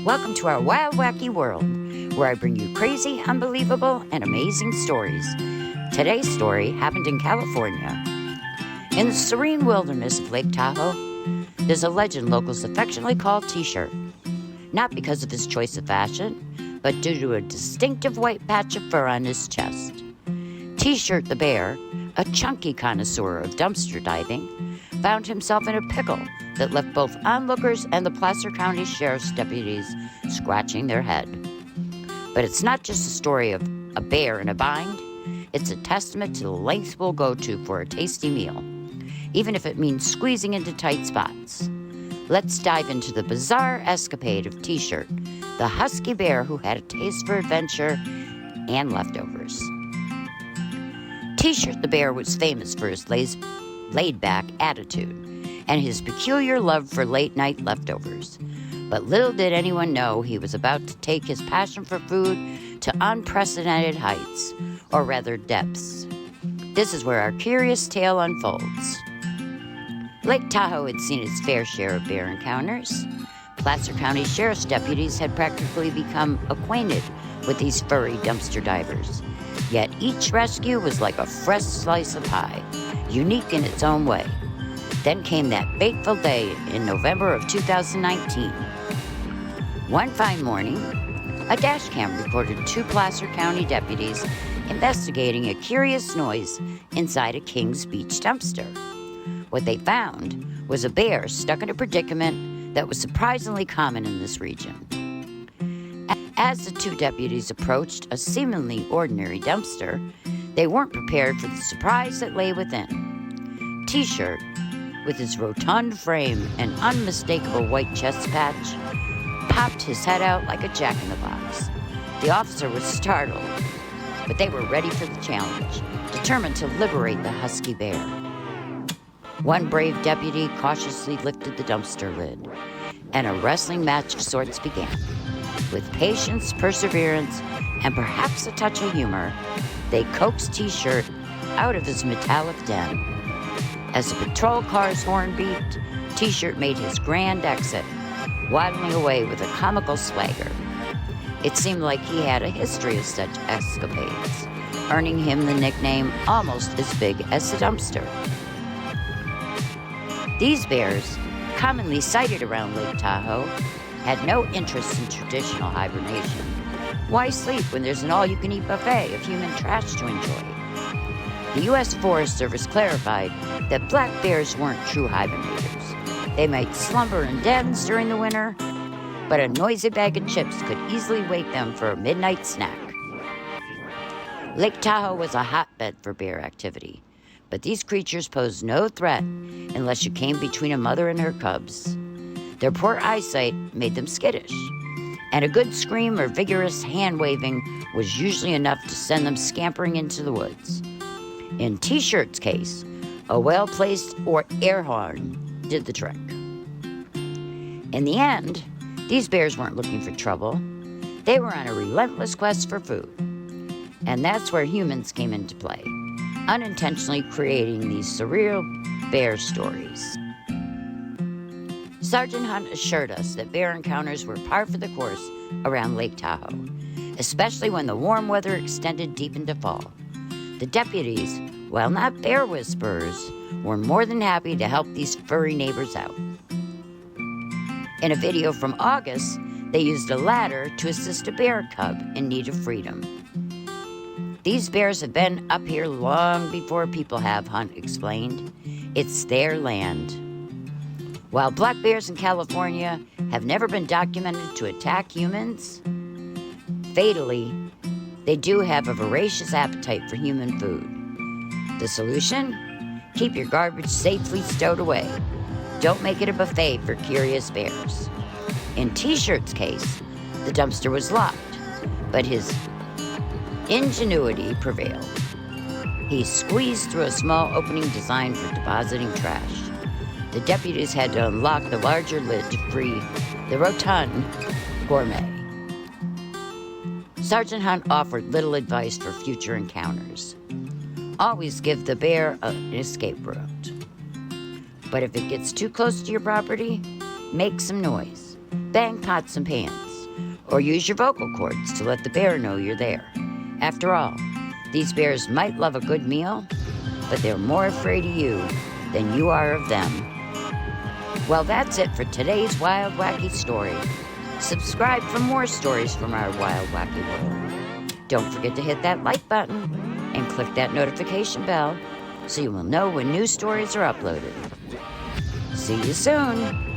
Welcome to our Wild Wacky World, where I bring you crazy, unbelievable, and amazing stories. Today's story happened in California. In the serene wilderness of Lake Tahoe, there's a legend locals affectionately call T-shirt. Not because of his choice of fashion, but due to a distinctive white patch of fur on his chest. T-shirt the bear, a chunky connoisseur of dumpster diving, found himself in a pickle that left both onlookers and the Placer County Sheriff's deputies scratching their head. But it's not just a story of a bear in a bind. It's a testament to the lengths we'll go to for a tasty meal, even if it means squeezing into tight spots. Let's dive into the bizarre escapade of T-shirt, the husky bear who had a taste for adventure and leftovers. T-shirt the bear was famous for his laid-back attitude and his peculiar love for late-night leftovers. But little did anyone know he was about to take his passion for food to unprecedented heights, or rather depths. This is where our curious tale unfolds. Lake Tahoe had seen its fair share of bear encounters. Placer County Sheriff's deputies had practically become acquainted with these furry dumpster divers. Yet each rescue was like a fresh slice of pie, unique in its own way. Then came that fateful day in November of 2019. One fine morning, a dash cam recorded two Placer County deputies investigating a curious noise inside a Kings Beach dumpster. What they found was a bear stuck in a predicament that was surprisingly common in this region. As the two deputies approached a seemingly ordinary dumpster, they weren't prepared for the surprise that lay within. T-shirt, with his rotund frame and unmistakable white chest patch, popped his head out like a jack-in-the-box. The officer was startled, but they were ready for the challenge, determined to liberate the husky bear. One brave deputy cautiously lifted the dumpster lid, and a wrestling match of sorts began. With patience, perseverance, and perhaps a touch of humor, they coaxed T-shirt out of his metallic den. As the patrol car's horn beeped, T-shirt made his grand exit, waddling away with a comical swagger. It seemed like he had a history of such escapades, earning him the nickname almost as big as the dumpster. These bears, commonly sighted around Lake Tahoe, had no interest in traditional hibernation. Why sleep when there's an all-you-can-eat buffet of human trash to enjoy? The U.S. Forest Service clarified that black bears weren't true hibernators. They might slumber in dens during the winter, but a noisy bag of chips could easily wake them for a midnight snack. Lake Tahoe was a hotbed for bear activity, but these creatures posed no threat unless you came between a mother and her cubs. Their poor eyesight made them skittish, and a good scream or vigorous hand-waving was usually enough to send them scampering into the woods. In T-shirt's case, a well-placed or air horn did the trick. In the end, these bears weren't looking for trouble. They were on a relentless quest for food. And that's where humans came into play, unintentionally creating these surreal bear stories. Sergeant Hunt assured us that bear encounters were par for the course around Lake Tahoe, especially when the warm weather extended deep into fall. The deputies, while not bear whisperers, were more than happy to help these furry neighbors out. In a video from August, they used a ladder to assist a bear cub in need of freedom. These bears have been up here long before people have, Hunt explained. It's their land. While black bears in California have never been documented to attack humans, fatally, they do have a voracious appetite for human food. The solution? Keep your garbage safely stowed away. Don't make it a buffet for curious bears. In T-shirt's case, the dumpster was locked, but his ingenuity prevailed. He squeezed through a small opening designed for depositing trash. The deputies had to unlock the larger lid to free the rotund gourmet. Sergeant Hunt offered little advice for future encounters. Always give the bear an escape route. But if it gets too close to your property, make some noise. Bang pots and pans. Or use your vocal cords to let the bear know you're there. After all, these bears might love a good meal, but they're more afraid of you than you are of them. Well, that's it for today's Wild Wacky story. Subscribe for more stories from our Wild Wacky World. Don't forget to hit that like button and click that notification bell so you will know when new stories are uploaded. See you soon.